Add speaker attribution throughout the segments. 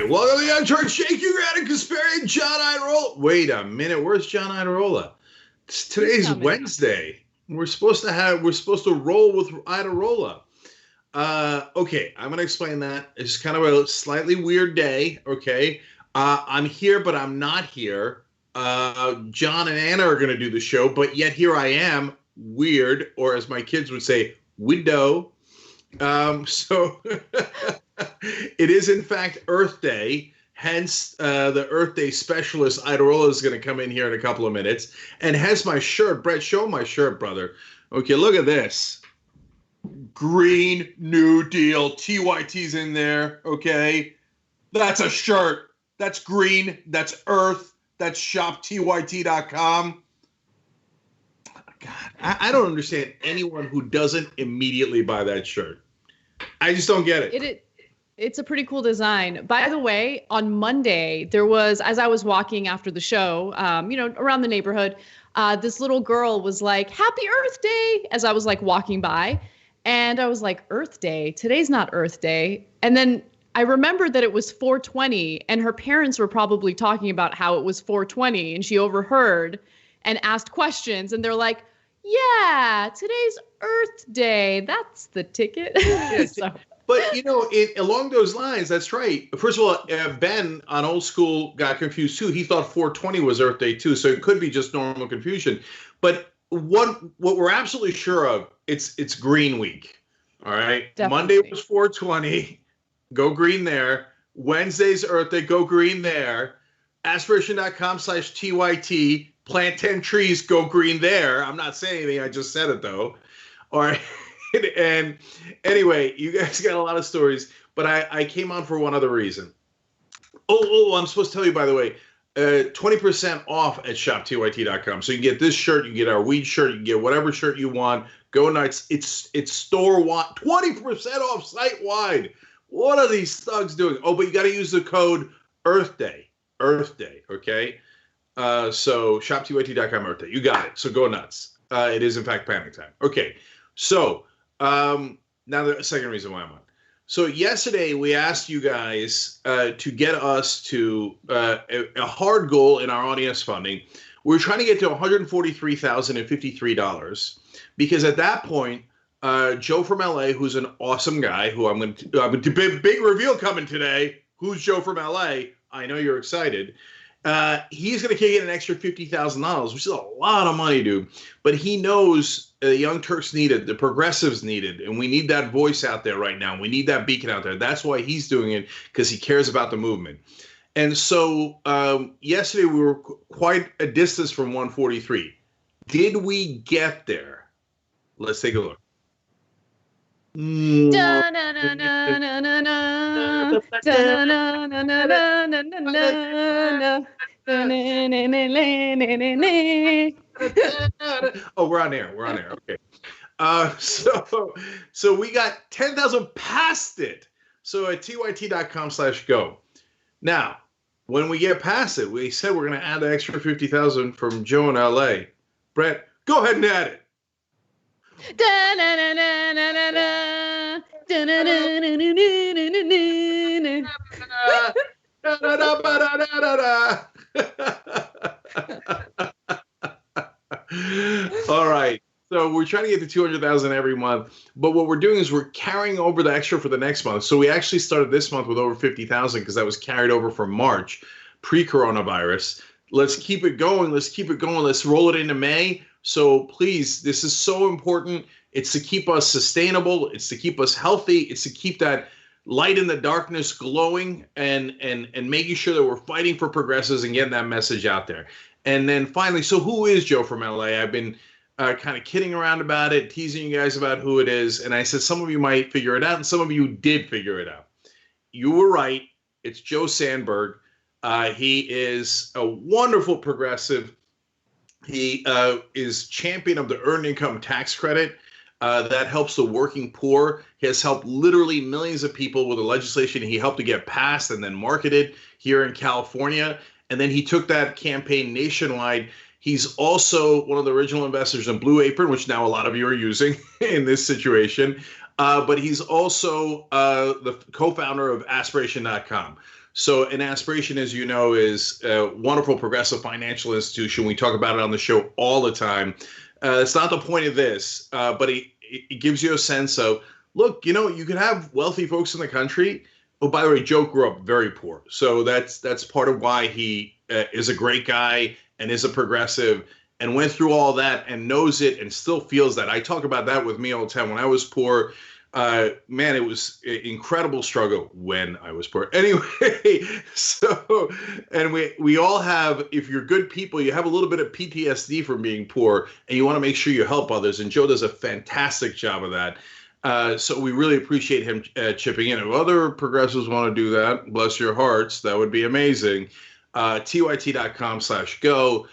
Speaker 1: right, welcome to the Young Turks. Shake you and Kasparian and John Iadarola. Wait a minute, where's John Iadarola? Today's Wednesday. We're supposed to roll with Iadarola. Okay, I'm gonna explain that. It's kind of a slightly weird day. Okay, I'm here, but I'm not here. John and Anna are gonna do the show, but yet here I am, weird, or as my kids would say, widow. So it is in fact Earth Day. Hence, the Earth Day specialist Iadarola is going to come in here in a couple of minutes, and has my shirt. Brett, show my shirt, brother. Okay, look at this. Green New Deal. TYT's in there. Okay, that's a shirt. That's green. That's Earth. That's shoptyt.com. God, I don't understand anyone who doesn't immediately buy that shirt. I just don't get it.
Speaker 2: It's a pretty cool design. By the way, on Monday, there was, as I was walking after the show, around the neighborhood, this little girl was like, "Happy Earth Day," as I was like walking by. And I was like, Earth Day? Today's not Earth Day. And then I remembered that it was 420, and her parents were probably talking about how it was 420, and she overheard and asked questions, and they're like, "Yeah, today's Earth Day. That's the ticket."
Speaker 1: Yeah, but, along those lines, that's right. First of all, Ben on Old School got confused, too. He thought 420 was Earth Day, too, so it could be just normal confusion. But what we're absolutely sure of, it's Green Week, all right?
Speaker 2: Definitely.
Speaker 1: Monday was 420. Go green there. Wednesday's Earth Day. Go green there. Aspiration.com/TYT. Plant 10 trees. Go green there. I'm not saying anything. I just said it, though. All right. And anyway, you guys got a lot of stories, but I came on for one other reason. I'm supposed to tell you, by the way, 20% off at shoptyt.com. So you can get this shirt, you can get our weed shirt, you can get whatever shirt you want. Go nuts. It's store-wide, 20% off site-wide. What are these thugs doing? Oh, but you got to use the code Earth Day. Earth Day, okay? So shoptyt.com Earth Day. You got it. So go nuts. It is, in fact, panic time. Okay. So now the second reason why I'm on. So yesterday we asked you guys to get us to a hard goal in our audience funding. We're trying to get to $143,053 because at that point, Joe from LA, who's an awesome guy, who I'm going to big reveal coming today. Who's Joe from LA? I know you're excited. He's going to kick in an extra $50,000, which is a lot of money, dude. But he knows the Young Turks need it, the progressives need it, and we need that voice out there right now. We need that beacon out there. That's why he's doing it, because he cares about the movement. And so yesterday we were quite a distance from 143. Did we get there? Let's take a look. Oh, we're on air. Okay. So we got 10,000 past it. So at tyt.com/go. Now, when we get past it, we said we're going to add the extra 50,000 from Joe in LA. Brett, go ahead and add it. All right. So we're trying to get to 200,000 every month, but what we're doing is we're carrying over the extra for the next month. So we actually started this month with over 50,000 because that was carried over from March, pre-coronavirus. Let's keep it going. Let's roll it into May. So please, this is so important. It's to keep us sustainable. It's to keep us healthy. It's to keep that light in the darkness glowing and making sure that we're fighting for progressives and getting that message out there. And then finally, so who is Joe from LA? I've been kind of kidding around about it, teasing you guys about who it is. And I said some of you might figure it out, and some of you did figure it out. You were right. It's Joe Sandberg. He is a wonderful progressive. He is champion of the earned income tax credit. That helps the working poor. He has helped literally millions of people with the legislation he helped to get passed and then marketed here in California. And then he took that campaign nationwide. He's also one of the original investors in Blue Apron, which now a lot of you are using in this situation. But he's also the co-founder of Aspiration.com. So an aspiration, as you know, is a wonderful progressive financial institution. We talk about it on the show all the time. It's not the point of this, but it gives you a sense of, look, you can have wealthy folks in the country. Oh, by the way, Joe grew up very poor. So that's part of why he is a great guy and is a progressive and went through all that and knows it and still feels that. I talk about that with me all the time. When I was poor, man, it was an incredible struggle when I was poor. Anyway, so, and we all have, if you're good people, you have a little bit of PTSD from being poor, and you want to make sure you help others. And Joe does a fantastic job of that. So we really appreciate him chipping in. If other progressives want to do that, bless your hearts, that would be amazing. TYT.com/go.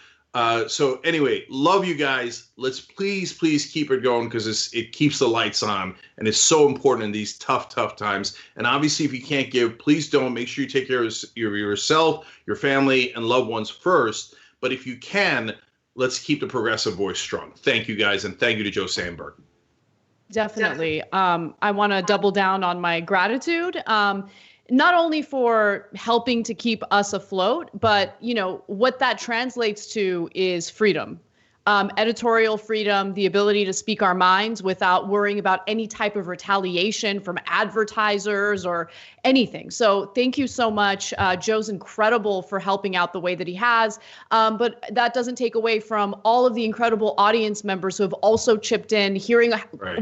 Speaker 1: So anyway, love you guys. Let's please keep it going, because it keeps the lights on, and it's so important in these tough times. And obviously, if you can't give, please don't. Make sure you take care of yourself, your family, and loved ones first. But if you can, let's keep the progressive voice strong. Thank you guys, and thank you to Joe Sandberg.
Speaker 2: Definitely. I want to double down on my gratitude. Not only for helping to keep us afloat, but, what that translates to is freedom. Editorial freedom, the ability to speak our minds without worrying about any type of retaliation from advertisers or anything. So thank you so much. Joe's incredible for helping out the way that he has. But that doesn't take away from all of the incredible audience members who have also chipped in, hearing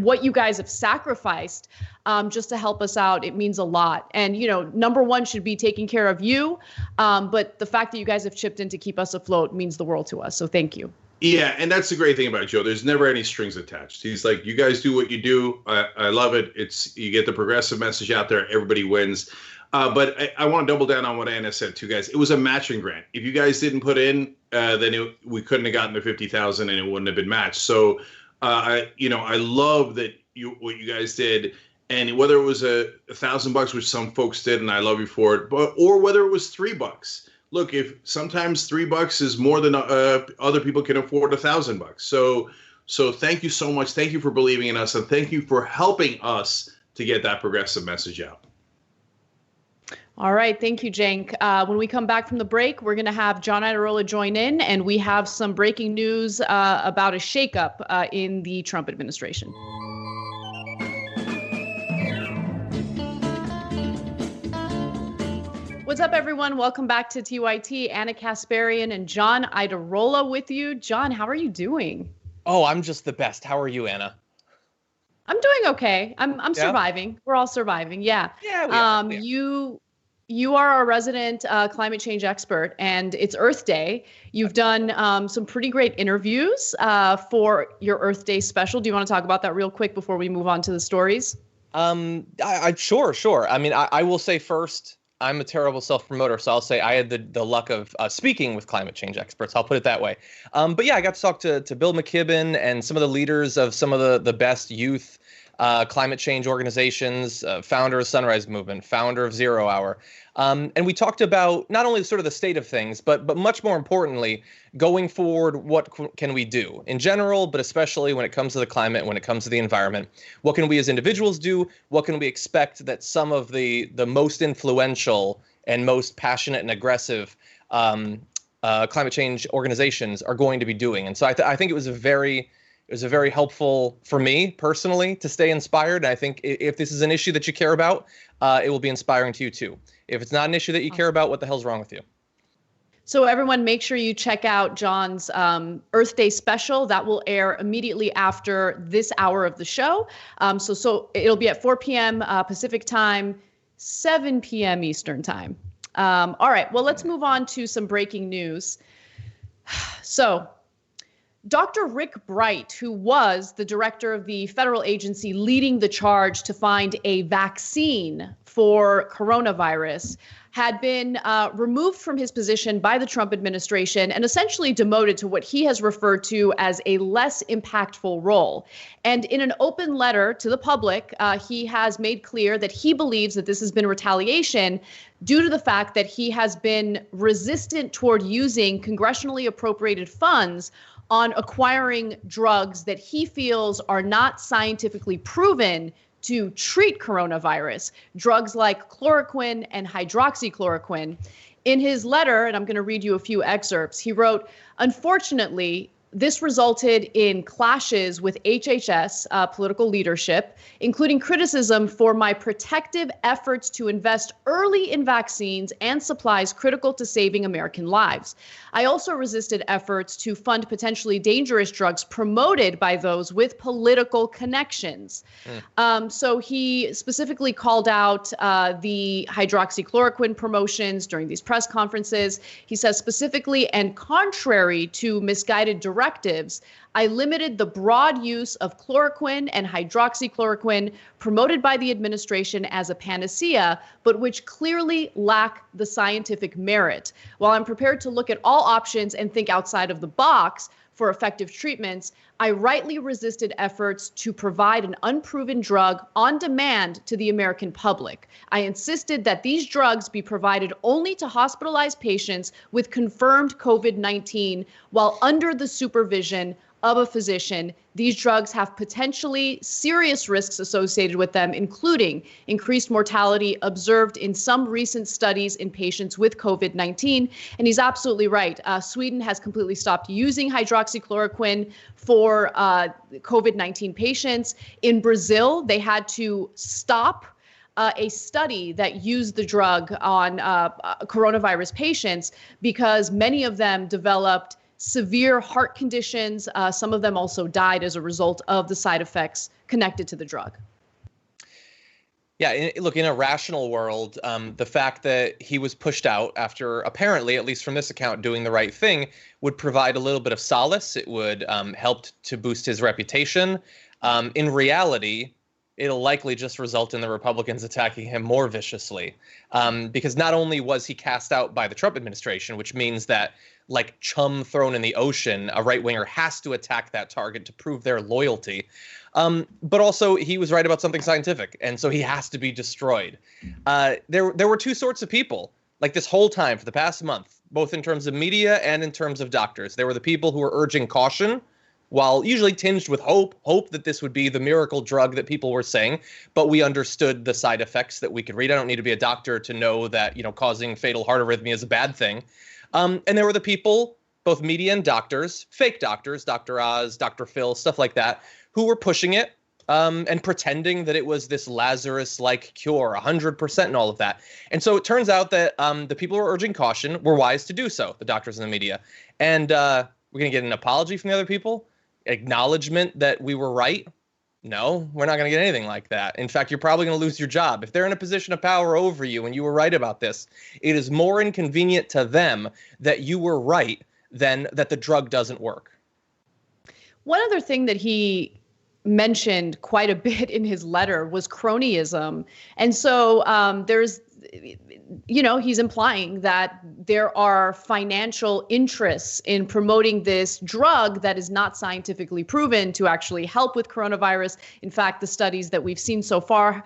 Speaker 2: what you guys have sacrificed just to help us out. It means a lot. And, number one should be taking care of you. But the fact that you guys have chipped in to keep us afloat means the world to us. So thank you.
Speaker 1: Yeah, and that's the great thing about Joe. There's never any strings attached. He's like, you guys do what you do. I love it. You get the progressive message out there. Everybody wins. But I want to double down on what Anna said too, guys. It was a matching grant. If you guys didn't put in, then we couldn't have gotten the 50,000, and it wouldn't have been matched. So, I love that what you guys did. And whether it was $1,000, which some folks did, and I love you for it, or whether it was $3. Look, if sometimes $3 is more than other people can afford $1,000. So thank you so much. Thank you for believing in us, and thank you for helping us to get that progressive message out.
Speaker 2: All right. Thank you, Cenk. When we come back from the break, we're going to have John Iadarola join in, and we have some breaking news about a shakeup in the Trump administration. What's up, everyone? Welcome back to TYT. Anna Kasparian and John Iadarola with you. John, how are you doing?
Speaker 3: Oh, I'm just the best. How are you, Anna?
Speaker 2: I'm doing okay. I'm surviving. We're all surviving. Yeah.
Speaker 3: Yeah. We are.
Speaker 2: You are our resident climate change expert, and it's Earth Day. You've done some pretty great interviews for your Earth Day special. Do you want to talk about that real quick before we move on to the stories?
Speaker 3: Sure. I mean, I will say first, I'm a terrible self-promoter, so I'll say I had the luck of speaking with climate change experts. I'll put it that way. But yeah, I got to talk to Bill McKibben and some of the leaders of some of the best youth climate change organizations, founder of Sunrise Movement, founder of Zero Hour. And we talked about not only sort of the state of things, but much more importantly, going forward, what can we do in general, but especially when it comes to the climate, when it comes to the environment? What can we as individuals do? What can we expect that some of the most influential and most passionate and aggressive climate change organizations are going to be doing? And so I think it was a very helpful for me personally to stay inspired. And I think if this is an issue that you care about, it will be inspiring to you too. If it's not an issue that you care about, what the hell's wrong with you?
Speaker 2: So everyone, make sure you check out John's Earth Day special. That will air immediately after this hour of the show. So it'll be at 4 p.m. Pacific time, 7 p.m. Eastern time. All right, well, let's move on to some breaking news. So Dr. Rick Bright, who was the director of the federal agency leading the charge to find a vaccine for coronavirus, had been removed from his position by the Trump administration and essentially demoted to what he has referred to as a less impactful role. And in an open letter to the public, he has made clear that he believes that this has been retaliation due to the fact that he has been resistant toward using congressionally appropriated funds on acquiring drugs that he feels are not scientifically proven to treat coronavirus, drugs like chloroquine and hydroxychloroquine. In his letter, and I'm going to read you a few excerpts, he wrote, "Unfortunately, this resulted in clashes with HHS political leadership, including criticism for my protective efforts to invest early in vaccines and supplies critical to saving American lives. I also resisted efforts to fund potentially dangerous drugs promoted by those with political connections." So he specifically called out the hydroxychloroquine promotions during these press conferences. He says specifically, and contrary to misguided directives, I limited the broad use of chloroquine and hydroxychloroquine promoted by the administration as a panacea, but which clearly lack the scientific merit. While I'm prepared to look at all options and think outside of the box for effective treatments, I rightly resisted efforts to provide an unproven drug on demand to the American public. I insisted that these drugs be provided only to hospitalized patients with confirmed COVID-19 while under the supervision of a physician. These drugs have potentially serious risks associated with them, including increased mortality observed in some recent studies in patients with COVID-19. And he's absolutely right. Sweden has completely stopped using hydroxychloroquine for COVID-19 patients. In Brazil, they had to stop a study that used the drug on coronavirus patients because many of them developed severe heart conditions. Some of them also died as a result of the side effects connected to the drug.
Speaker 3: Yeah, look, in a rational world, the fact that he was pushed out after apparently, at least from this account, doing the right thing would provide a little bit of solace. It would help to boost his reputation. In reality, it'll likely just result in the Republicans attacking him more viciously, because not only was he cast out by the Trump administration, which means that, like chum thrown in the ocean, a right-winger has to attack that target to prove their loyalty, but also he was right about something scientific, and so he has to be destroyed. There were two sorts of people, like this whole time for the past month, both in terms of media and in terms of doctors. There were the people who were urging caution, while usually tinged with hope that this would be the miracle drug that people were saying, but we understood the side effects that we could read. I don't need to be a doctor to know that, causing fatal heart arrhythmia is a bad thing. And there were the people, both media and doctors, fake doctors, Dr. Oz, Dr. Phil, stuff like that, who were pushing it and pretending that it was this Lazarus-like cure, 100% and all of that. And so it turns out that the people who were urging caution were wise to do so, the doctors and the media. And we're going to get an apology from the other people? Acknowledgement that we were right? No, we're not going to get anything like that. In fact, you're probably going to lose your job. If they're in a position of power over you and you were right about this, it is more inconvenient to them that you were right than that the drug doesn't work.
Speaker 2: One other thing that he mentioned quite a bit in his letter was cronyism. And so there's, he's implying that there are financial interests in promoting this drug that is not scientifically proven to actually help with coronavirus. In fact, the studies that we've seen so far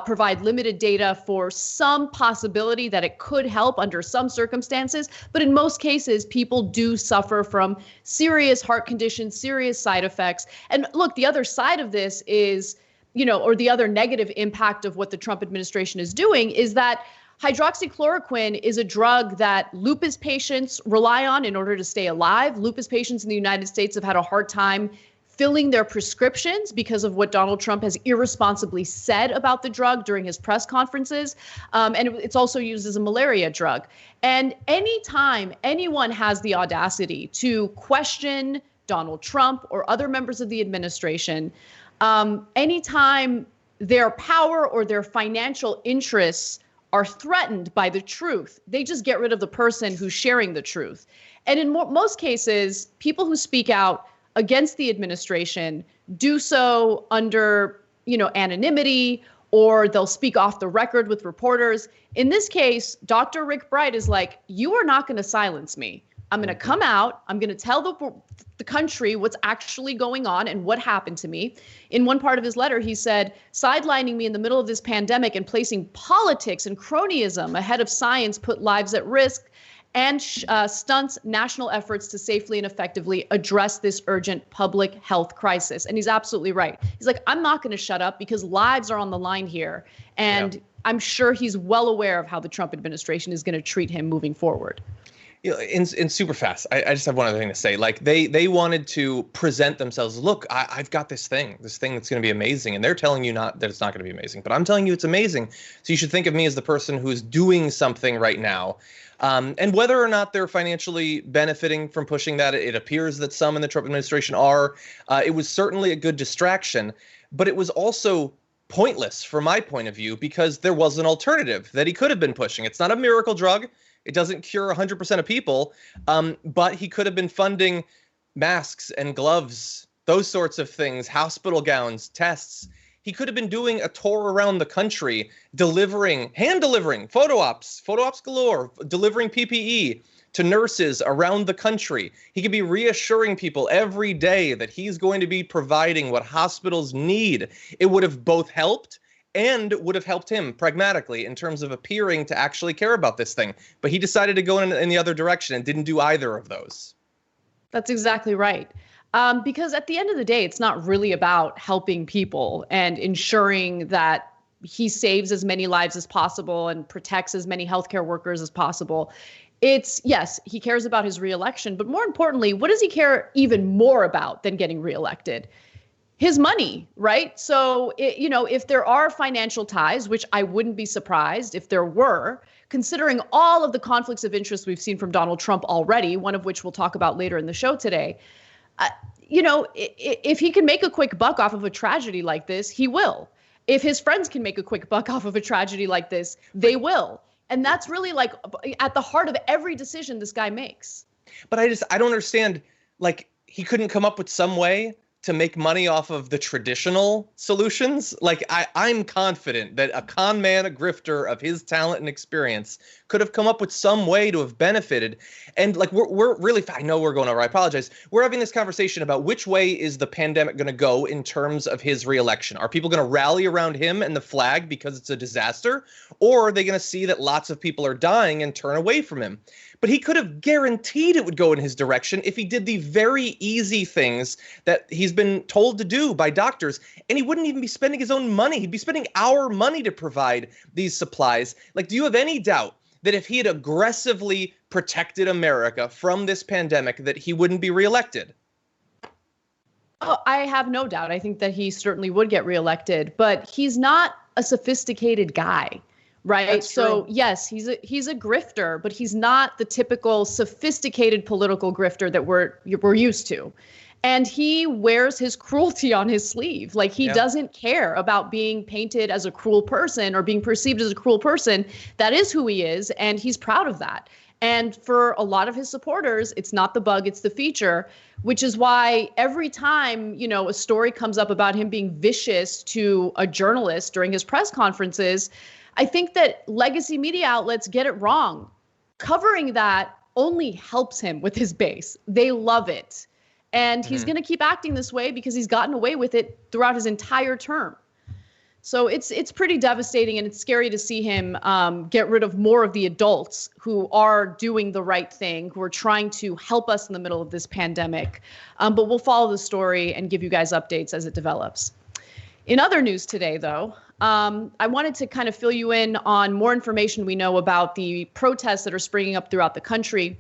Speaker 2: provide limited data for some possibility that it could help under some circumstances. But in most cases, people do suffer from serious heart conditions, serious side effects. And look, the other side of this is, or the other negative impact of what the Trump administration is doing is that hydroxychloroquine is a drug that lupus patients rely on in order to stay alive. Lupus patients in the United States have had a hard time filling their prescriptions because of what Donald Trump has irresponsibly said about the drug during his press conferences. And it's also used as a malaria drug. And anytime anyone has the audacity to question Donald Trump or other members of the administration, anytime their power or their financial interests are threatened by the truth, they just get rid of the person who's sharing the truth. And in most cases, people who speak out against the administration do so under, anonymity, or they'll speak off the record with reporters. In this case, Dr. Rick Bright is like, you are not going to silence me. I'm going to come out. I'm going to tell the country what's actually going on and what happened to me. In one part of his letter, he said, sidelining me in the middle of this pandemic and placing politics and cronyism ahead of science put lives at risk. and stunts national efforts to safely and effectively address this urgent public health crisis. And he's absolutely right. He's like, I'm not going to shut up because lives are on the line here. And I'm sure he's well aware of how the Trump administration is going to treat him moving forward.
Speaker 3: You know, in super fast, I just have one other thing to say. Like they wanted to present themselves. Look, I've got this thing that's going to be amazing, and they're telling you that it's not going to be amazing, but I'm telling you it's amazing. So you should think of me as the person who's doing something right now. And whether or not they're financially benefiting from pushing that, it appears that some in the Trump administration are. It was certainly a good distraction, but it was also pointless from my point of view because there was an alternative that he could have been pushing. It's not a miracle drug. It doesn't cure 100% of people, but he could have been funding masks and gloves, those sorts of things, hospital gowns, tests. He could have been doing a tour around the country, hand delivering, photo ops galore, delivering PPE to nurses around the country. He could be reassuring people every day that he's going to be providing what hospitals need. It would have both helped and would have helped him pragmatically in terms of appearing to actually care about this thing. But he decided to go in the other direction and didn't do either of those.
Speaker 2: That's exactly right. Because at the end of the day, it's not really about helping people and ensuring that he saves as many lives as possible and protects as many healthcare workers as possible. It's, yes, he cares about his reelection, but more importantly, what does he care even more about than getting reelected? His money, right? So, if there are financial ties, which I wouldn't be surprised if there were, considering all of the conflicts of interest we've seen from Donald Trump already, one of which we'll talk about later in the show today, if he can make a quick buck off of a tragedy like this, he will. If his friends can make a quick buck off of a tragedy like this, they will. And that's really like at the heart of every decision this guy makes.
Speaker 3: But I don't understand, like, he couldn't come up with some way to make money off of the traditional solutions. Like, I'm confident that a con man, a grifter of his talent and experience could have come up with some way to have benefited. And like, we're really, I know we're going over, I apologize. We're having this conversation about which way is the pandemic going to go in terms of his reelection. Are people going to rally around him and the flag because it's a disaster? Or are they going to see that lots of people are dying and turn away from him? But he could have guaranteed it would go in his direction if he did the very easy things that he's been told to do by doctors. And he wouldn't even be spending his own money. He'd be spending our money to provide these supplies. Like, do you have any doubt that if he had aggressively protected America from this pandemic, that he wouldn't be reelected?
Speaker 2: Oh, I have no doubt. I think that he certainly would get reelected, but he's not a sophisticated guy. Right.
Speaker 3: That's
Speaker 2: so,
Speaker 3: true.
Speaker 2: yes, he's a grifter, but he's not the typical sophisticated political grifter that we're used to. And he wears his cruelty on his sleeve. Like, he doesn't care about being painted as a cruel person or being perceived as a cruel person. That is who he is. And he's proud of that. And for a lot of his supporters, it's not the bug, it's the feature, which is why every time, a story comes up about him being vicious to a journalist during his press conferences, I think that legacy media outlets get it wrong. Covering that only helps him with his base. They love it. And he's going to keep acting this way because he's gotten away with it throughout his entire term. So it's pretty devastating, and it's scary to see him get rid of more of the adults who are doing the right thing, who are trying to help us in the middle of this pandemic. But we'll follow the story and give you guys updates as it develops. In other news today, though, I wanted to kind of fill you in on more information we know about the protests that are springing up throughout the country.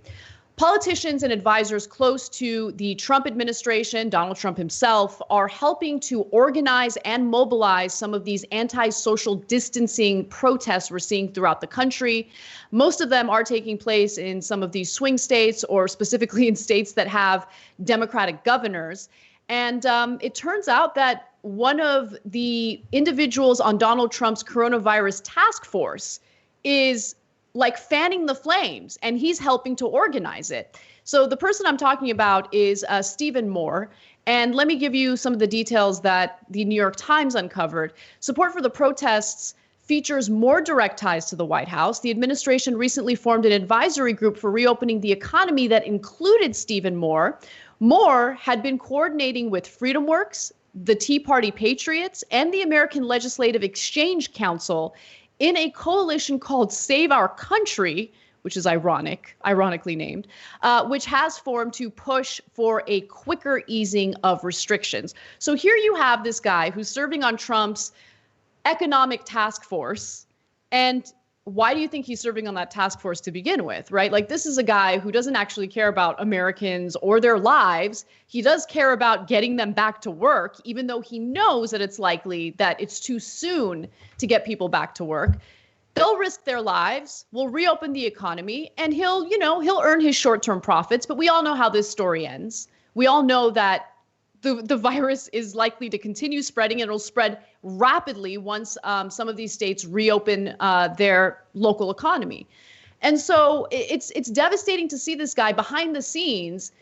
Speaker 2: Politicians and advisors close to the Trump administration, Donald Trump himself, are helping to organize and mobilize some of these anti-social distancing protests we're seeing throughout the country. Most of them are taking place in some of these swing states, or specifically in states that have Democratic governors. And it turns out that one of the individuals on Donald Trump's coronavirus task force is like fanning the flames, and he's helping to organize it. So the person I'm talking about is Stephen Moore. And let me give you some of the details that the New York Times uncovered. Support for the protests features more direct ties to the White House. The administration recently formed an advisory group for reopening the economy that included Stephen Moore. Moore had been coordinating with FreedomWorks, the Tea Party Patriots, and the American Legislative Exchange Council in a coalition called Save Our Country, which is ironically named, which has formed to push for a quicker easing of restrictions. So here you have this guy who's serving on Trump's economic task force. And why do you think he's serving on that task force to begin with, right? Like, this is a guy who doesn't actually care about Americans or their lives. He does care about getting them back to work, even though he knows that it's likely that it's too soon to get people back to work. They'll risk their lives, we'll reopen the economy, and he'll earn his short-term profits. But we all know how this story ends. We all know that the virus is likely to continue spreading, and it'll spread rapidly once some of these states reopen their local economy. And so it's devastating to see this guy behind the scenes,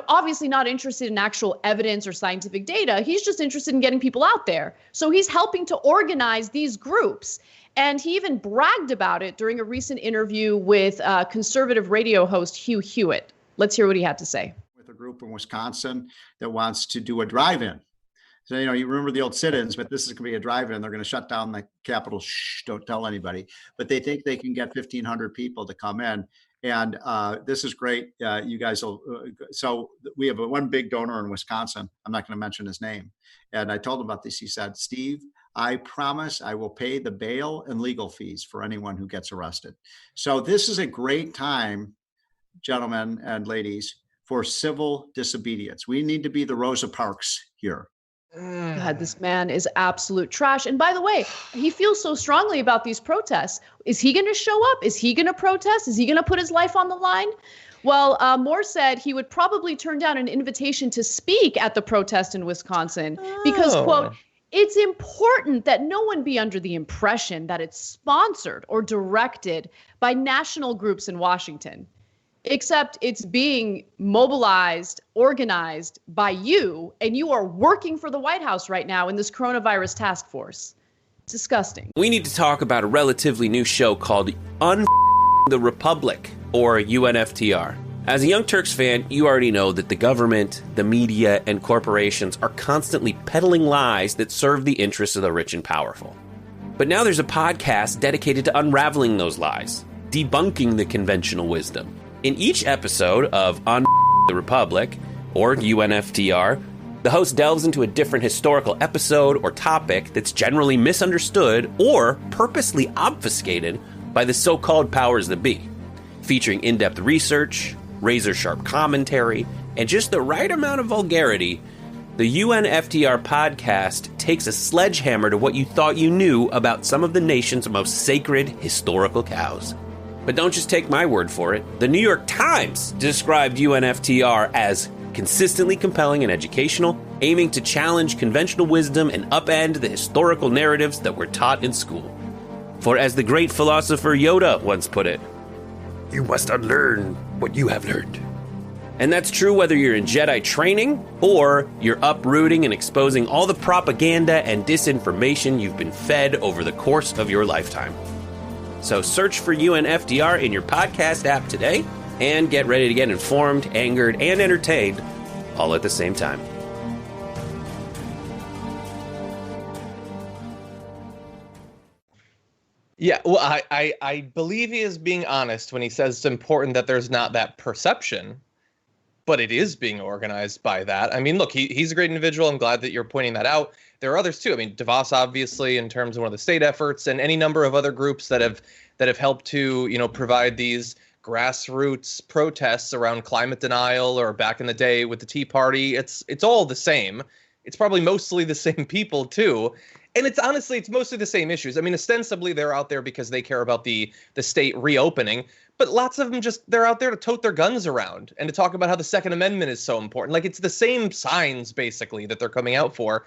Speaker 2: obviously not interested in actual evidence or scientific data. He's just interested in getting people out there. So he's helping to organize these groups. And he even bragged about it during a recent interview with conservative radio host Hugh Hewitt. Let's hear what he had to say.
Speaker 4: A group in Wisconsin that wants to do a drive-in. So, you remember the old sit-ins, but this is going to be a drive-in. They're going to shut down the Capitol. Shh, don't tell anybody. But they think they can get 1,500 people to come in. And this is great. You guys will. So we have one big donor in Wisconsin. I'm not going to mention his name. And I told him about this. He said, Steve, I promise I will pay the bail and legal fees for anyone who gets arrested. So this is a great time, gentlemen and ladies, for civil disobedience. We need to be the Rosa Parks here.
Speaker 2: God, this man is absolute trash. And by the way, he feels so strongly about these protests. Is he going to show up? Is he going to protest? Is he going to put his life on the line? Well, Moore said he would probably turn down an invitation to speak at the protest in Wisconsin because, quote, it's important that no one be under the impression that it's sponsored or directed by national groups in Washington. Except it's being mobilized, organized by you, and you are working for the White House right now in this coronavirus task force. It's disgusting.
Speaker 5: We need to talk about a relatively new show called the Republic, or UNFTR. As a Young Turks fan, you already know that the government, the media, and corporations are constantly peddling lies that serve the interests of the rich and powerful. But now there's a podcast dedicated to unraveling those lies, debunking the conventional wisdom. In each episode of On the Republic, or UNFTR, the host delves into a different historical episode or topic that's generally misunderstood or purposely obfuscated by the so-called powers that be, featuring in-depth research, razor-sharp commentary, and just the right amount of vulgarity. The UNFTR podcast takes a sledgehammer to what you thought you knew about some of the nation's most sacred historical cows. But don't just take my word for it. The New York Times described UNFTR as consistently compelling and educational, aiming to challenge conventional wisdom and upend the historical narratives that were taught in school. For as the great philosopher Yoda once put it, you must unlearn what you have learned. And that's true whether you're in Jedi training or you're uprooting and exposing all the propaganda and disinformation you've been fed over the course of your lifetime. So search for UNFTR in your podcast app today and get ready to get informed, angered, and entertained all at the same time.
Speaker 3: Yeah, well, I believe he is being honest when he says it's important that there's not that perception, but it is being organized by that. I mean, look, he's a great individual. I'm glad that you're pointing that out. There are others too. I mean, DeVos, obviously, in terms of one of the state efforts, and any number of other groups that have helped to, provide these grassroots protests around climate denial, or back in the day with the Tea Party. It's all the same. It's probably mostly the same people too. And it's mostly the same issues. I mean, ostensibly they're out there because they care about the state reopening, but lots of them they're out there to tote their guns around and to talk about how the Second Amendment is so important. Like, it's the same signs basically that they're coming out for.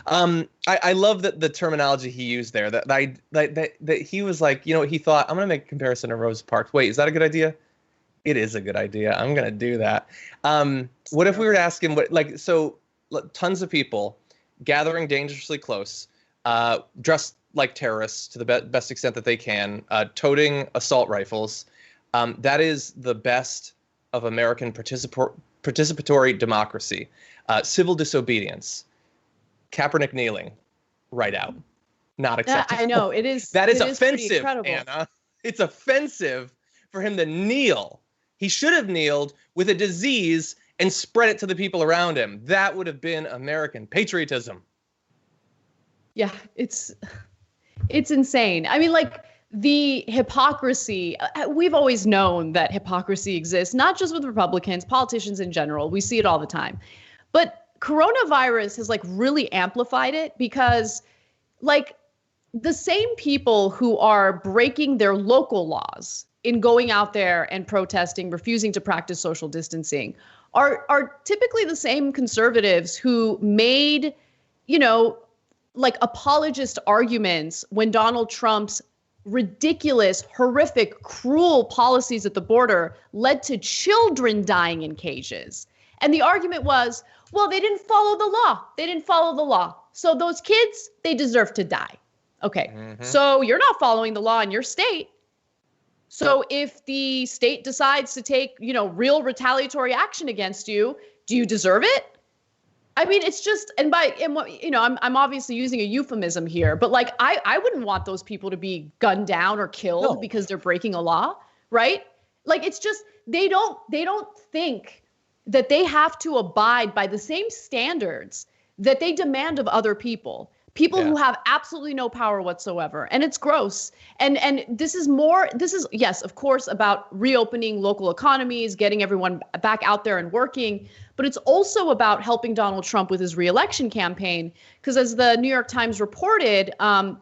Speaker 3: I love that the terminology he used there, that he was like, he thought, I'm going to make a comparison to Rosa Parks. Wait, is that a good idea? It is a good idea. I'm going to do that. What if we were to ask him tons of people gathering dangerously close, dressed like terrorists to the best extent that they can, toting assault rifles. That is the best of American participatory democracy. Civil disobedience. Kaepernick kneeling. Right out. Not acceptable.
Speaker 2: I know. It is.
Speaker 3: That is
Speaker 2: offensive,
Speaker 3: Anna. It's offensive. for him to kneel. He should have kneeled with a disease and spread it to the people around him. That would have been American patriotism.
Speaker 2: Yeah, it's insane. I mean, like, the hypocrisy, we've always known that hypocrisy exists, not just with Republicans, politicians in general. We see it all the time. But coronavirus has like really amplified it because like the same people who are breaking their local laws in going out there and protesting, refusing to practice social distancing are typically the same conservatives who made, you know, like apologist arguments when Donald Trump's ridiculous, horrific, cruel policies at the border led to children dying in cages. And the argument was, well, they didn't follow the law. They didn't follow the law. So those kids, they deserve to die. Okay, so you're not following the law in your state. So if the state decides to take, you know, real retaliatory action against you, do you deserve it? I mean, it's just, and you know, I'm obviously using a euphemism here, but like, I wouldn't want those people to be gunned down or killed because they're breaking a law, right? Like, it's just, they don't think that they have to abide by the same standards that they demand of other people who have absolutely no power whatsoever. And it's gross. And this is, yes, of course, about reopening local economies, getting everyone back out there and working. But it's also about helping Donald Trump with his reelection campaign. Because as the New York Times reported,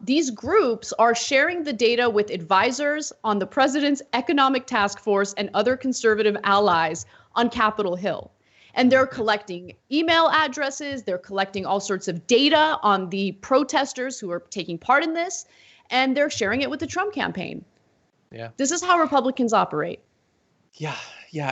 Speaker 2: these groups are sharing the data with advisors on the president's economic task force and other conservative allies on Capitol Hill. And they're collecting email addresses. They're collecting all sorts of data on the protesters who are taking part in this. And they're sharing it with the Trump campaign. Yeah. This is how Republicans operate.
Speaker 3: Yeah.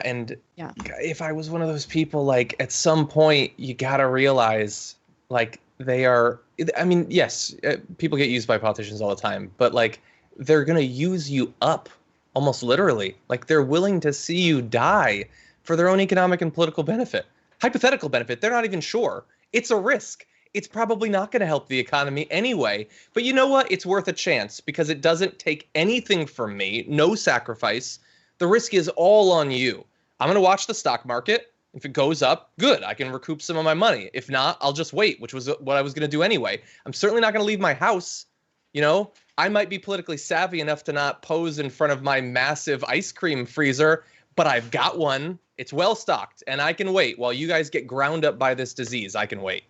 Speaker 3: And if I was one of those people, like at some point, you got to realize like they are, I mean, yes, people get used by politicians all the time, but like they're going to use you up almost literally. Like they're willing to see you die for their own economic and political benefit, hypothetical benefit. They're not even sure. It's a risk. It's probably not going to help the economy anyway. But you know what? It's worth a chance because it doesn't take anything from me. No sacrifice. The risk is all on you. I'm going to watch the stock market. If it goes up, good. I can recoup some of my money. If not, I'll just wait, which was what I was going to do anyway. I'm certainly not going to leave my house. You know, I might be politically savvy enough to not pose in front of my massive ice cream freezer, but I've got one. It's well stocked, and I can wait while you guys get ground up by this disease. I can wait.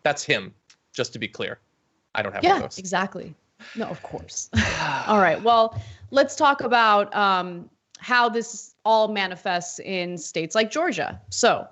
Speaker 3: That's him, just to be clear. I don't have one of those.
Speaker 2: Exactly. No, of course. All right. Well, let's talk about how this all manifests in states like Georgia. So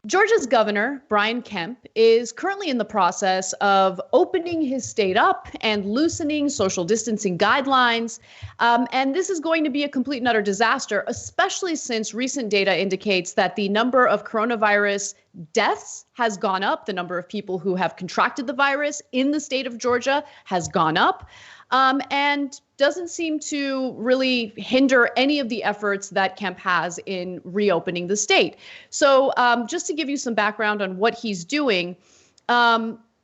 Speaker 2: Georgia's governor, Brian Kemp, is currently in the process of opening his state up and loosening social distancing guidelines. And this is going to be a complete and utter disaster, especially since recent data indicates that the number of coronavirus deaths has gone up. The number of people who have contracted the virus in the state of Georgia has gone up. And doesn't seem to really hinder any of the efforts that Kemp has in reopening the state. So just to give you some background on what he's doing,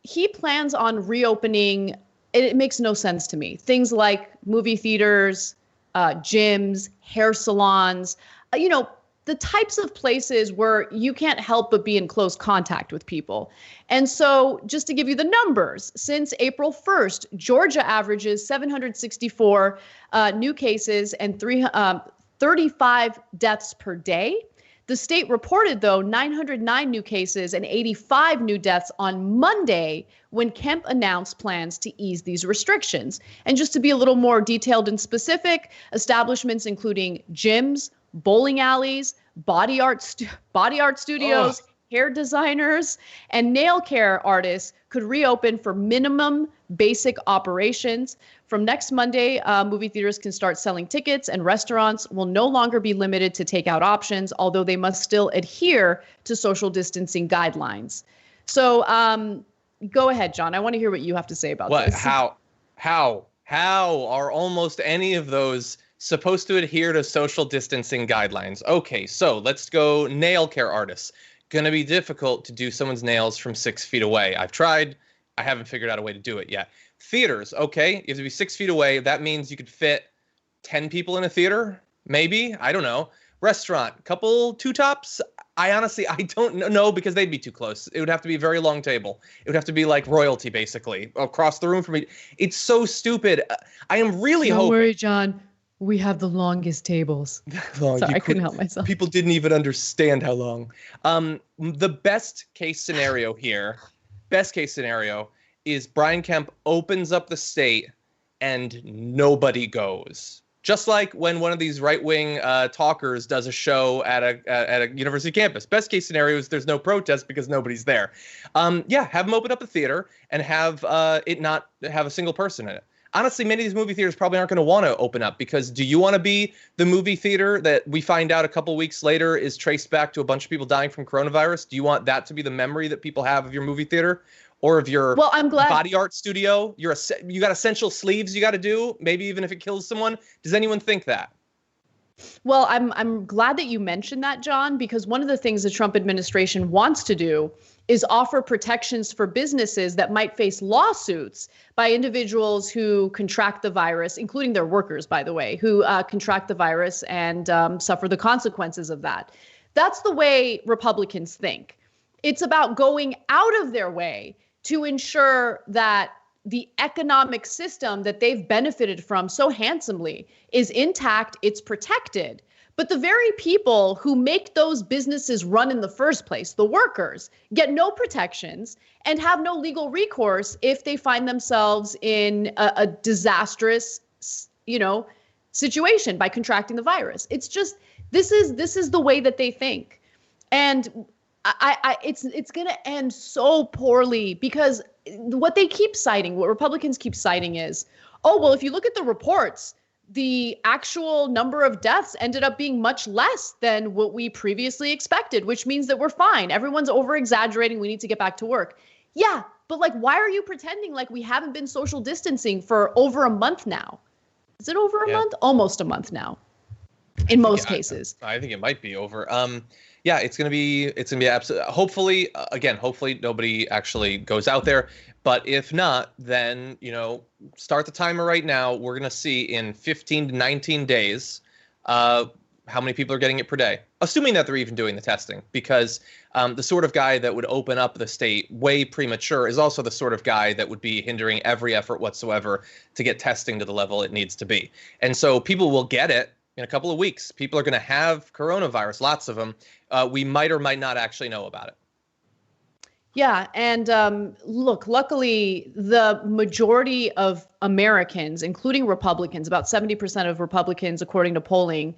Speaker 2: he plans on reopening, it makes no sense to me, things like movie theaters, gyms, hair salons, you know, the types of places where you can't help but be in close contact with people. And so just to give you the numbers, since April 1st, Georgia averages 764 new cases and 35 deaths per day. The state reported, though, 909 new cases and 85 new deaths on Monday when Kemp announced plans to ease these restrictions. And just to be a little more detailed and specific, establishments including gyms, bowling alleys, body art studios, hair designers, and nail care artists could reopen for minimum basic operations. From next Monday, movie theaters can start selling tickets, and restaurants will no longer be limited to takeout options, although they must still adhere to social distancing guidelines. So go ahead, John. I want to hear what you have to say about this.
Speaker 3: How are almost any of those supposed to adhere to social distancing guidelines? Okay, so let's go nail care artists. Gonna be difficult to do someone's nails from 6 feet away. I've tried. I haven't figured out a way to do it yet. Theaters, okay, you have to be 6 feet away. That means you could fit 10 people in a theater, maybe. I don't know. Restaurant, couple, two tops. I don't know because they'd be too close. It would have to be a very long table. It would have to be like royalty, basically, across the room from me. It's so stupid. I am really hoping.
Speaker 2: Don't worry, John. We have the longest tables. Sorry, I couldn't help myself.
Speaker 3: People didn't even understand how long. The best case scenario is Brian Kemp opens up the state and nobody goes. Just like when one of these right-wing talkers does a show at a university campus. Best case scenario is there's no protest because nobody's there. Have them open up a theater and have it not have a single person in it. Honestly, many of these movie theaters probably aren't going to want to open up because do you want to be the movie theater that we find out a couple weeks later is traced back to a bunch of people dying from coronavirus? Do you want that to be the memory that people have of your movie theater? Or of your body art studio? You got essential sleeves you got to do, maybe even if it kills someone? Does anyone think that?
Speaker 2: Well, I'm glad that you mentioned that, John, because one of the things the Trump administration wants to do is offer protections for businesses that might face lawsuits by individuals who contract the virus, including their workers, by the way, who contract the virus and suffer the consequences of that. That's the way Republicans think. It's about going out of their way to ensure that the economic system that they've benefited from so handsomely is intact, it's protected. But the very people who make those businesses run in the first place, the workers, get no protections and have no legal recourse if they find themselves in a disastrous, situation by contracting the virus. It's just, this is the way that they think. And it's going to end so poorly because what Republicans keep citing is, oh, well, if you look at the reports, the actual number of deaths ended up being much less than what we previously expected, which means that we're fine. Everyone's over exaggerating. We need to get back to work. Yeah, but why are you pretending like we haven't been social distancing for over a month now? Is it over a month? Almost a month now, in most cases.
Speaker 3: I think it might be over. It's gonna be absolutely. Hopefully nobody actually goes out there. But if not, then start the timer right now. We're gonna see in 15 to 19 days how many people are getting it per day, assuming that they're even doing the testing. Because the sort of guy that would open up the state way premature is also the sort of guy that would be hindering every effort whatsoever to get testing to the level it needs to be. And so people will get it in a couple of weeks. People are going to have coronavirus, lots of them. We might or might not actually know about it.
Speaker 2: Yeah. And look, luckily, the majority of Americans, including Republicans, about 70% of Republicans, according to polling,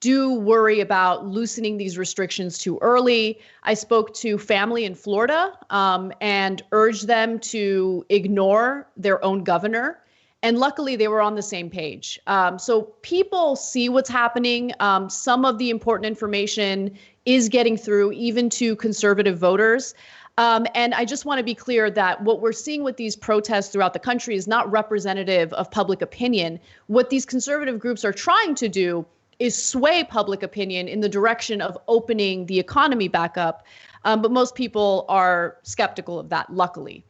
Speaker 2: do worry about loosening these restrictions too early. I spoke to family in Florida and urged them to ignore their own governor. And luckily, they were on the same page. So people see what's happening. Some of the important information is getting through, even to conservative voters. And I just want to be clear that what we're seeing with these protests throughout the country is not representative of public opinion. What these conservative groups are trying to do is sway public opinion in the direction of opening the economy back up. But most people are skeptical of that, luckily.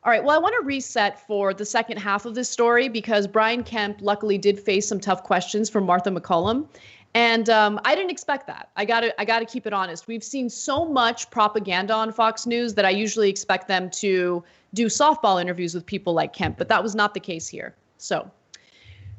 Speaker 2: All right, well, I want to reset for the second half of this story because Brian Kemp luckily did face some tough questions from Martha McCollum. And I didn't expect that. I got to keep it honest. We've seen so much propaganda on Fox News that I usually expect them to do softball interviews with people like Kemp, but that was not the case here. So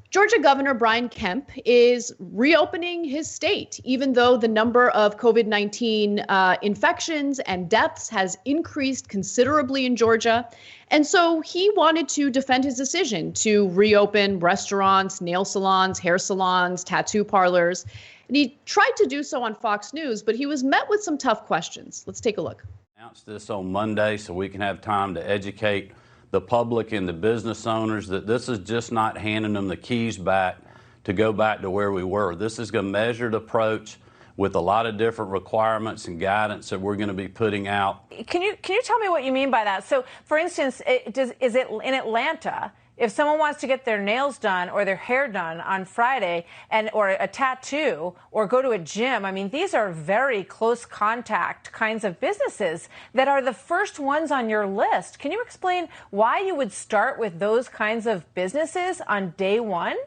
Speaker 2: Georgia Governor Brian Kemp is reopening his state, even though the number of COVID-19 infections and deaths has increased considerably in Georgia. And so he wanted to defend his decision to reopen restaurants, nail salons, hair salons, tattoo parlors. And he tried to do so on Fox News, but he was met with some tough questions. Let's take a look.
Speaker 6: Announce this on Monday so we can have time to educate the public and the business owners that this is just not handing them the keys back to go back to where we were. This is a measured approach with a lot of different requirements and guidance that we're going to be putting out.
Speaker 7: Can you tell me what you mean by that? So, for instance, is it in Atlanta? If someone wants to get their nails done or their hair done on Friday or a tattoo or go to a gym, I mean, these are very close contact kinds of businesses that are the first ones on your list. Can you explain why you would start with those kinds of businesses on day one?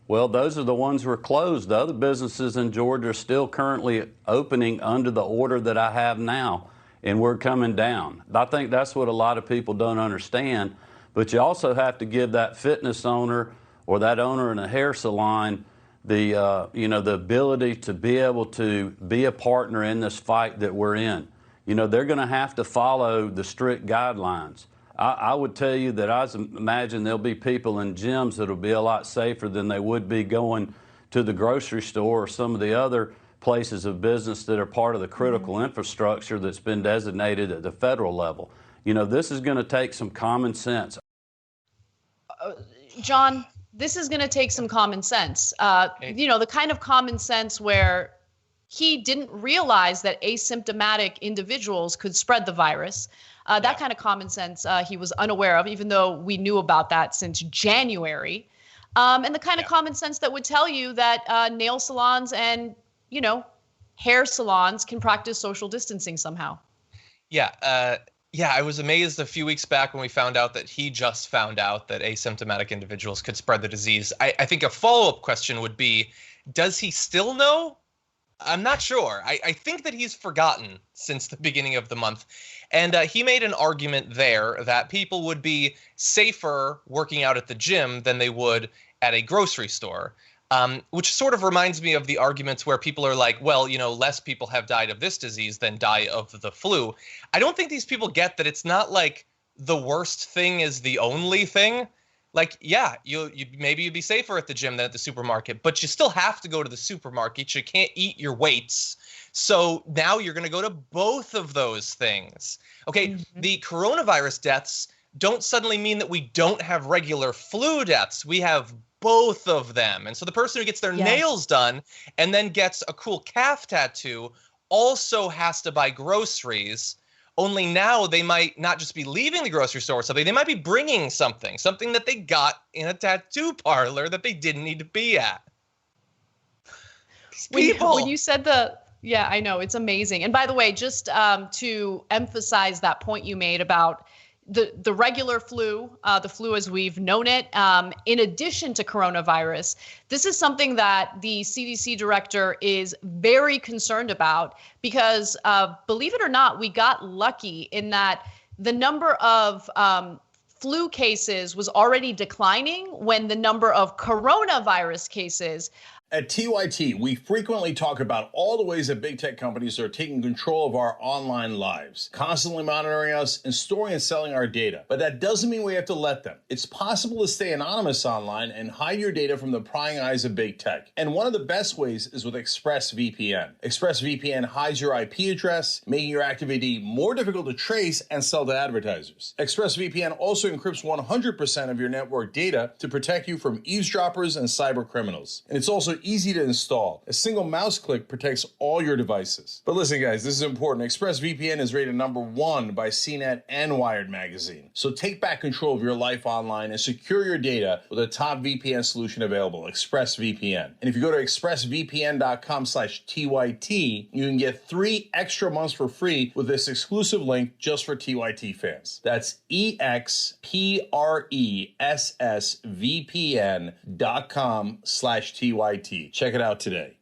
Speaker 6: Well, those are the ones who are closed. The other businesses in Georgia are still currently opening under the order that I have now, and we're coming down. I think that's what a lot of people don't understand. But you also have to give that fitness owner or that owner in a hair salon the ability to be able to be a partner in this fight that we're in. They're going to have to follow the strict guidelines. I would tell you that I imagine there'll be people in gyms that'll be a lot safer than they would be going to the grocery store or some of the other places of business that are part of the critical infrastructure that's been designated at the federal level. This is going to take some common sense.
Speaker 2: John, this is going to take some common sense. The kind of common sense where he didn't realize that asymptomatic individuals could spread the virus. That kind of common sense he was unaware of, even though we knew about that since January. And the kind of common sense that would tell you that nail salons and, hair salons can practice social distancing somehow.
Speaker 3: Yeah, I was amazed a few weeks back when we found out that he just found out that asymptomatic individuals could spread the disease. I think a follow-up question would be, does he still know? I'm not sure. I think that he's forgotten since the beginning of the month. And he made an argument there that people would be safer working out at the gym than they would at a grocery store, which sort of reminds me of the arguments where people are like, well, less people have died of this disease than die of the flu. I don't think these people get that it's not like the worst thing is the only thing. Like, yeah, maybe you'd be safer at the gym than at the supermarket, but you still have to go to the supermarket. You can't eat your weights. So now you're going to go to both of those things. Okay, the coronavirus deaths don't suddenly mean that we don't have regular flu deaths. We have both of them. And so the person who gets their nails done and then gets a cool calf tattoo also has to buy groceries. Only now they might not just be leaving the grocery store or something. They might be bringing something that they got in a tattoo parlor that they didn't need to be at.
Speaker 2: When you said yeah, I know, it's amazing. And by the way, just to emphasize that point you made about the regular flu, the flu as we've known it, in addition to coronavirus, this is something that the CDC director is very concerned about because, believe it or not, we got lucky in that the number of flu cases was already declining when the number of coronavirus cases.
Speaker 8: At TYT, we frequently talk about all the ways that big tech companies are taking control of our online lives, constantly monitoring us and storing and selling our data. But that doesn't mean we have to let them. It's possible to stay anonymous online and hide your data from the prying eyes of big tech. And one of the best ways is with ExpressVPN. ExpressVPN hides your IP address, making your active ID more difficult to trace and sell to advertisers. ExpressVPN also encrypts 100% of your network data to protect you from eavesdroppers and cyber criminals. And it's also easy to install. A single mouse click protects all your devices. But listen, guys, this is important. ExpressVPN is rated #1 by CNET and Wired magazine. So take back control of your life online and secure your data with a top VPN solution available, ExpressVPN. And if you go to expressvpn.com/TYT, you can get 3 extra months for free with this exclusive link just for TYT fans. That's expressvpn.com/TYT. Check it out today.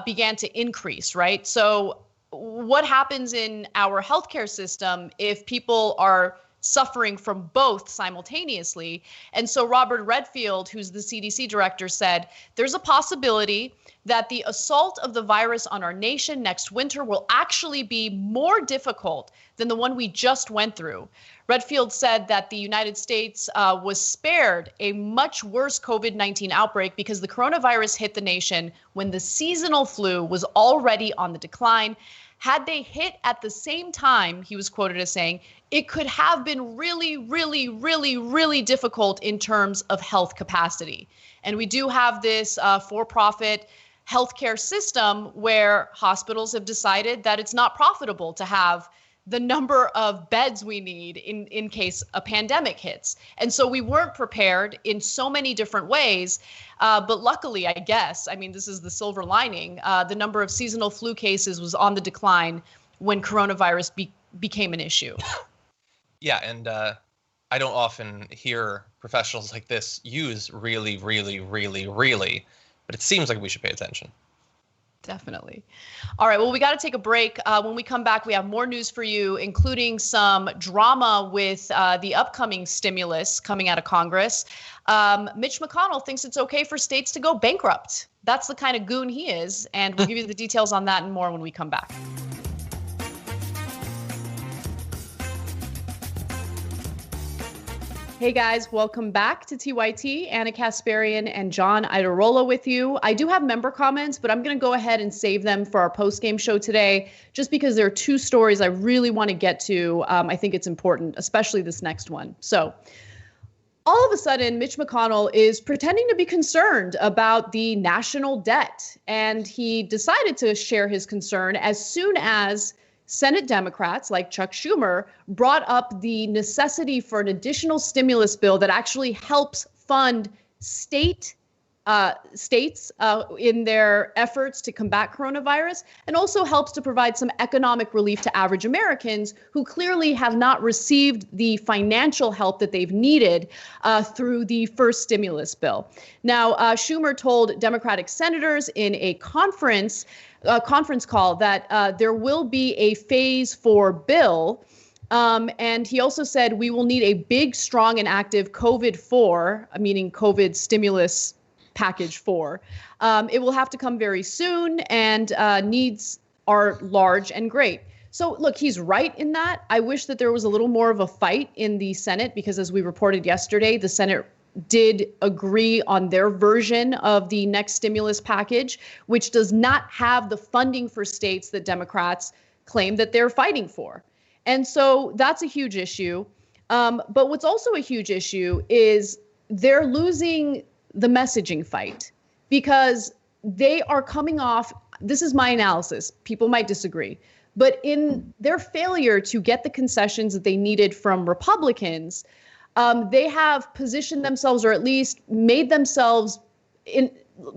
Speaker 2: Began to increase, right? So what happens in our healthcare system if people are suffering from both simultaneously? And so Robert Redfield, who's the CDC director, said there's a possibility that the assault of the virus on our nation next winter will actually be more difficult than the one we just went through. Redfield said that the United States was spared a much worse COVID-19 outbreak because the coronavirus hit the nation when the seasonal flu was already on the decline. Had they hit at the same time, he was quoted as saying, it could have been really, really, really, really difficult in terms of health capacity. And we do have this for-profit healthcare system where hospitals have decided that it's not profitable to have the number of beds we need in case a pandemic hits. And so we weren't prepared in so many different ways. But luckily, I guess, I mean, this is the silver lining, the number of seasonal flu cases was on the decline when coronavirus became an issue.
Speaker 3: Yeah, and I don't often hear professionals like this use really, really, really, really, but it seems like we should pay attention.
Speaker 2: Definitely. All right. Well, we got to take a break. When we come back, we have more news for you, including some drama with the upcoming stimulus coming out of Congress. Mitch McConnell thinks it's okay for states to go bankrupt. That's the kind of goon he is. And we'll give you the details on that and more when we come back. Hey guys, welcome back to TYT. Anna Kasparian and John Iadarola with you. I do have member comments, but I'm going to go ahead and save them for our post-game show today, just because there are two stories I really want to get to. I think it's important, especially this next one. So all of a sudden, Mitch McConnell is pretending to be concerned about the national debt, and he decided to share his concern as soon as Senate Democrats like Chuck Schumer brought up the necessity for an additional stimulus bill that actually helps fund states in their efforts to combat coronavirus, and also helps to provide some economic relief to average Americans who clearly have not received the financial help that they've needed through the first stimulus bill. Now, Schumer told Democratic senators in a conference call that there will be a phase 4 bill. And he also said we will need a big, strong, and active COVID 4, meaning COVID stimulus package 4. It will have to come very soon, and needs are large and great. So look, he's right in that. I wish that there was a little more of a fight in the Senate, because as we reported yesterday, the Senate did agree on their version of the next stimulus package, which does not have the funding for states that Democrats claim that they're fighting for. And so that's a huge issue. But what's also a huge issue is they're losing the messaging fight, because they are coming off, this is my analysis, people might disagree, but in their failure to get the concessions that they needed from Republicans, they have positioned themselves, or at least made themselves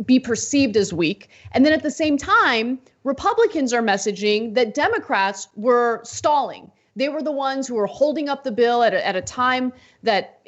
Speaker 2: be perceived as weak. And then at the same time, Republicans are messaging that Democrats were stalling. They were the ones who were holding up the bill at a time that,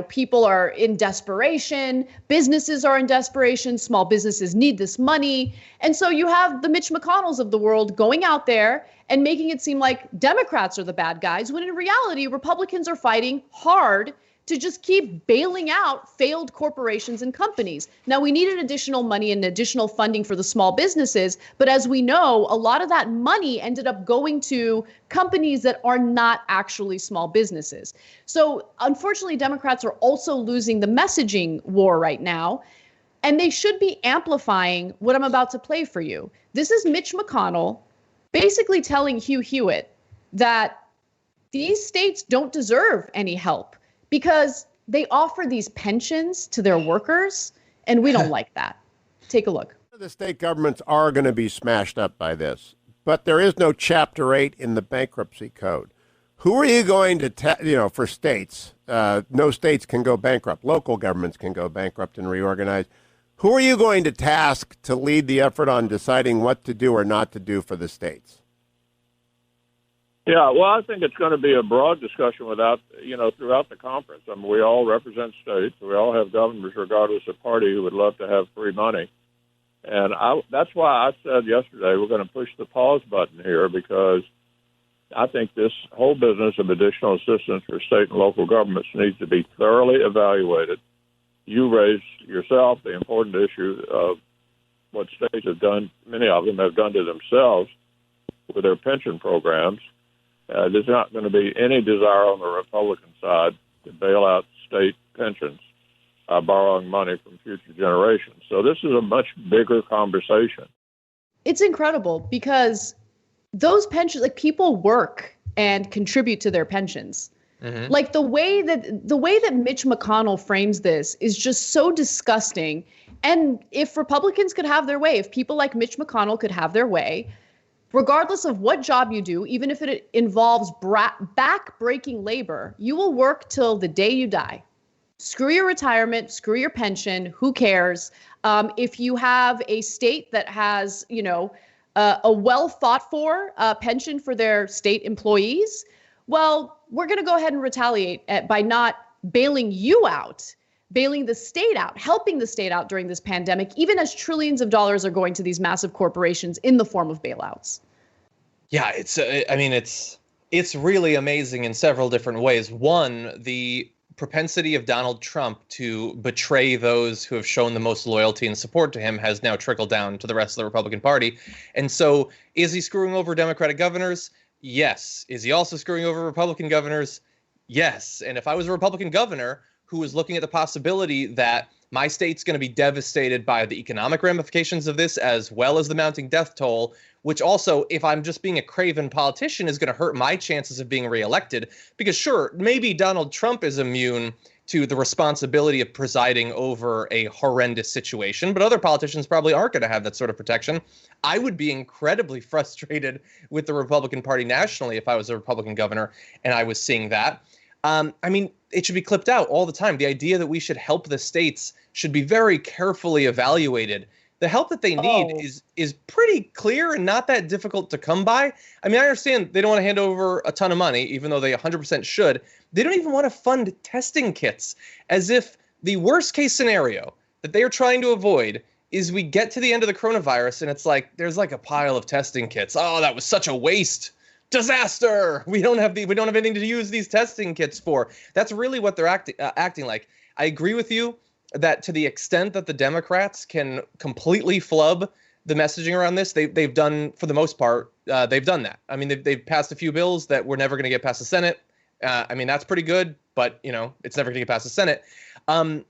Speaker 2: people are in desperation, businesses are in desperation, small businesses need this money. And so you have the Mitch McConnells of the world going out there and making it seem like Democrats are the bad guys, when in reality, Republicans are fighting hard to just keep bailing out failed corporations and companies. Now, we needed additional money and additional funding for the small businesses, but as we know, a lot of that money ended up going to companies that are not actually small businesses. So unfortunately, Democrats are also losing the messaging war right now, and they should be amplifying what I'm about to play for you. This is Mitch McConnell basically telling Hugh Hewitt that these states don't deserve any help, because they offer these pensions to their workers, and we don't like that. Take a look.
Speaker 9: The state governments are going to be smashed up by this, but there is no Chapter 8 in the bankruptcy code. Who are you going to, for states? No states can go bankrupt. Local governments can go bankrupt and reorganize. Who are you going to task to lead the effort on deciding what to do or not to do for the states?
Speaker 10: Yeah, well, I think it's going to be a broad discussion throughout the conference. I mean, we all represent states. We all have governors, regardless of party, who would love to have free money. And that's why I said yesterday we're going to push the pause button here, because I think this whole business of additional assistance for state and local governments needs to be thoroughly evaluated. You raised yourself the important issue of what states have done, many of them have done to themselves with their pension programs. There's not going to be any desire on the Republican side to bail out state pensions by borrowing money from future generations. So this is a much bigger conversation.
Speaker 2: It's incredible, because those pensions, people work and contribute to their pensions. Mm-hmm. Like the way that Mitch McConnell frames this is just so disgusting. And if Republicans could have their way, if people like Mitch McConnell could have their way, regardless of what job you do, even if it involves back-breaking labor, you will work till the day you die. Screw your retirement, screw your pension, who cares? If you have a state that has, a well-thought-for pension for their state employees, well, we're going to go ahead and retaliate by not bailing you out, bailing the state out, helping the state out during this pandemic, even as trillions of dollars are going to these massive corporations in the form of bailouts.
Speaker 3: Yeah, it's really amazing in several different ways. One, the propensity of Donald Trump to betray those who have shown the most loyalty and support to him has now trickled down to the rest of the Republican Party. And so is he screwing over Democratic governors? Yes. Is he also screwing over Republican governors? Yes. And if I was a Republican governor who was looking at the possibility that my state's going to be devastated by the economic ramifications of this, as well as the mounting death toll, which also, if I'm just being a craven politician, is going to hurt my chances of being reelected. Because sure, maybe Donald Trump is immune to the responsibility of presiding over a horrendous situation, but other politicians probably aren't going to have that sort of protection. I would be incredibly frustrated with the Republican Party nationally if I was a Republican governor and I was seeing that. I mean, it should be clipped out all the time. The idea that we should help the states should be very carefully evaluated. The help that they need is pretty clear and not that difficult to come by. I mean, I understand they don't want to hand over a ton of money, even though they 100% should. They don't even want to fund testing kits, as if the worst case scenario that they are trying to avoid is we get to the end of the coronavirus and it's like there's like a pile of testing kits. Oh, that was such a waste. Disaster. We don't have anything to use these testing kits for. That's really what they're acting like. I agree with you that to the extent that the Democrats can completely flub the messaging around this, they've done, for the most part, they've done that. I mean, they've passed a few bills that were never going to get past the Senate. I mean, that's pretty good, but it's never going to get past the Senate.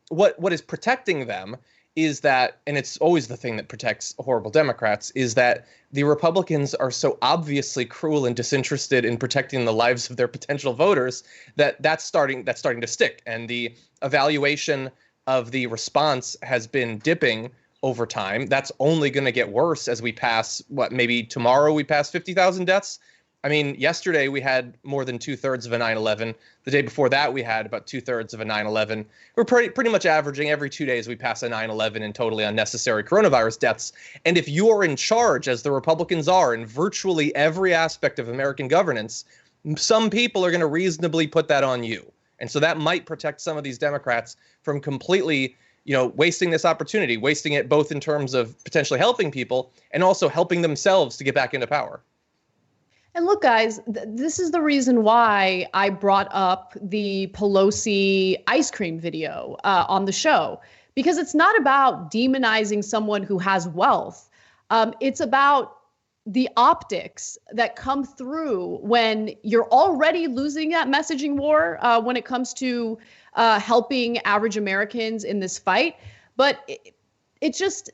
Speaker 3: What is protecting them is that, and it's always the thing that protects horrible Democrats, is that the Republicans are so obviously cruel and disinterested in protecting the lives of their potential voters that's starting to stick. And the evaluation of the response has been dipping over time. That's only going to get worse as we pass, maybe tomorrow we pass 50,000 deaths. I mean, yesterday we had more than 2/3 of a 9/11. The day before that, we had about 2/3 of a 9/11. We're pretty much averaging every 2 days we pass a 9/11 in totally unnecessary coronavirus deaths. And if you are in charge, as the Republicans are in virtually every aspect of American governance, some people are going to reasonably put that on you. And so that might protect some of these Democrats from completely, wasting this opportunity, wasting it both in terms of potentially helping people and also helping themselves to get back into power.
Speaker 2: And look, guys, this is the reason why I brought up the Pelosi ice cream video on the show, because it's not about demonizing someone who has wealth. It's about the optics that come through when you're already losing that messaging war when it comes to helping average Americans in this fight. But it just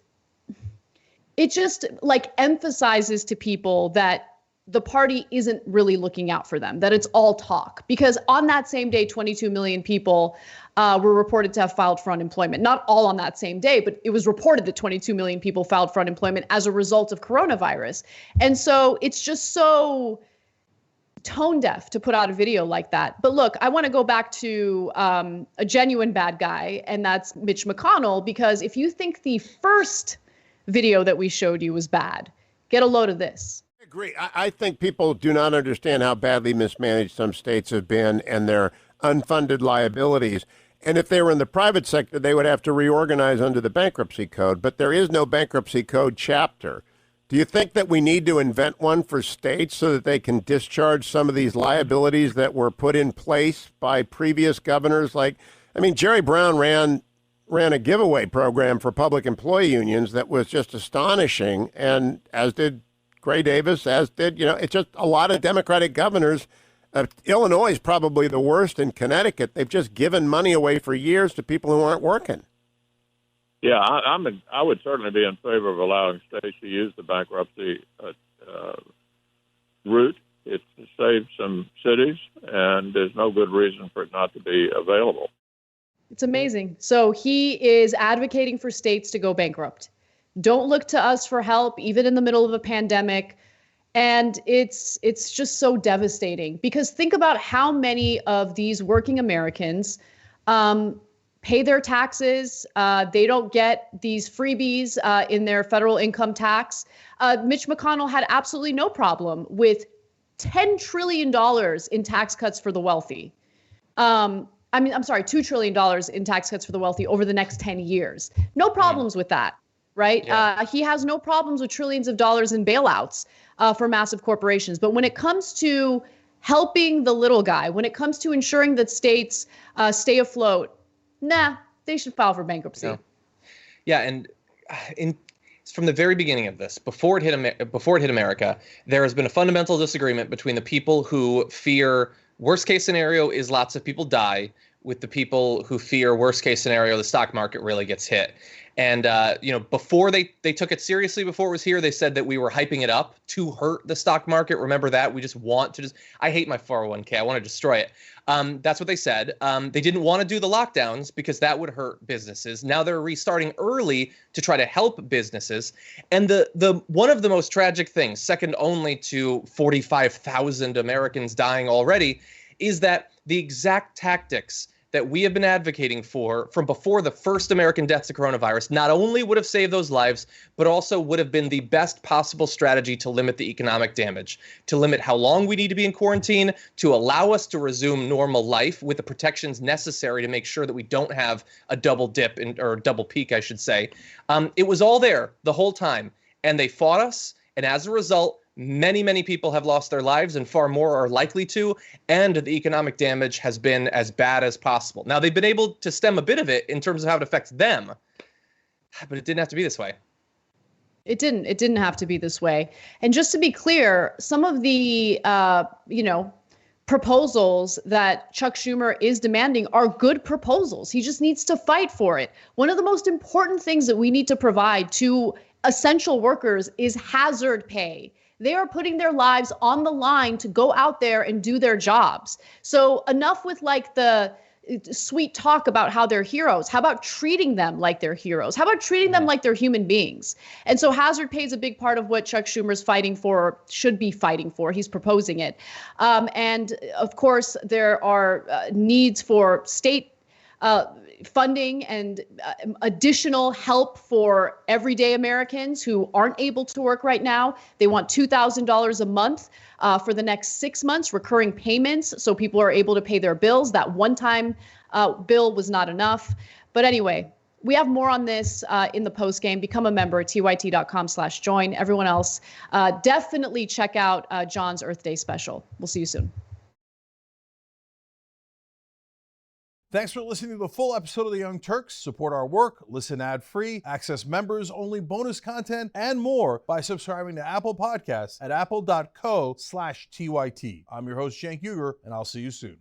Speaker 2: like emphasizes to people that the party isn't really looking out for them, that it's all talk. Because on that same day, 22 million people were reported to have filed for unemployment. Not all on that same day, but it was reported that 22 million people filed for unemployment as a result of coronavirus. And so it's just so tone deaf to put out a video like that. But look, I want to go back to a genuine bad guy, and that's Mitch McConnell, because if you think the first video that we showed you was bad, get a load of this.
Speaker 9: Agree. I think people do not understand how badly mismanaged some states have been and their unfunded liabilities. And if they were in the private sector, they would have to reorganize under the bankruptcy code. But there is no bankruptcy code chapter. Do you think that we need to invent one for states so that they can discharge some of these liabilities that were put in place by previous governors? Jerry Brown ran a giveaway program for public employee unions that was just astonishing, and as did Gray Davis, as did, it's just a lot of Democratic governors. Illinois is probably the worst, in Connecticut. They've just given money away for years to people who aren't working.
Speaker 10: Yeah, I would certainly be in favor of allowing states to use the bankruptcy route. It saves some cities, and there's no good reason for it not to be available.
Speaker 2: It's amazing. So he is advocating for states to go bankrupt. Don't look to us for help, even in the middle of a pandemic. And it's just so devastating, because think about how many of these working Americans pay their taxes. They don't get these freebies in their federal income tax. Mitch McConnell had absolutely no problem with $10 trillion in tax cuts for the wealthy. $2 trillion in tax cuts for the wealthy over the next 10 years. No problems with that, right? Yeah. He has no problems with trillions of dollars in bailouts for massive corporations. But when it comes to helping the little guy, when it comes to ensuring that states stay afloat, they should file for bankruptcy.
Speaker 3: No. Yeah, and from the very beginning of this, before it hit America, there has been a fundamental disagreement between the people who fear worst case scenario is lots of people die, with the people who fear worst case scenario, the stock market really gets hit. And, before they took it seriously, before it was here, they said that we were hyping it up to hurt the stock market. Remember that? We just want to I hate my 401k. I want to destroy it. That's what they said. They didn't want to do the lockdowns because that would hurt businesses. Now they're restarting early to try to help businesses. And the one of the most tragic things, second only to 45,000 Americans dying already, is that the exact tactics that we have been advocating for from before the first American deaths of coronavirus not only would have saved those lives, but also would have been the best possible strategy to limit the economic damage, to limit how long we need to be in quarantine, to allow us to resume normal life with the protections necessary to make sure that we don't have a double dip or double peak, I should say. It was all there the whole time, and they fought us. And as a result, many, many people have lost their lives and far more are likely to, and the economic damage has been as bad as possible. Now, they've been able to stem a bit of it in terms of how it affects them, but it didn't have to be this way.
Speaker 2: It didn't have to be this way. And just to be clear, some of the, proposals that Chuck Schumer is demanding are good proposals. He just needs to fight for it. One of the most important things that we need to provide to essential workers is hazard pay. They are putting their lives on the line to go out there and do their jobs. So enough with like the sweet talk about how they're heroes. How about treating them like they're heroes? How about treating them like they're human beings? And so hazard pay is a big part of what Chuck Schumer's fighting for, should be fighting for. He's proposing it. And of course, there are needs for state funding and additional help for everyday Americans who aren't able to work right now. They want $2,000 a month for the next 6 months, recurring payments, so people are able to pay their bills. That one-time bill was not enough. But anyway, we have more on this in the post game. Become a member at tyt.com/join. Everyone else, definitely check out John's Earth Day special. We'll see you soon.
Speaker 11: Thanks for listening to the full episode of the Young Turks. Support our work, listen ad-free, access members-only bonus content, and more by subscribing to Apple Podcasts at apple.co/TYT. I'm your host, Cenk Uygur, and I'll see you soon.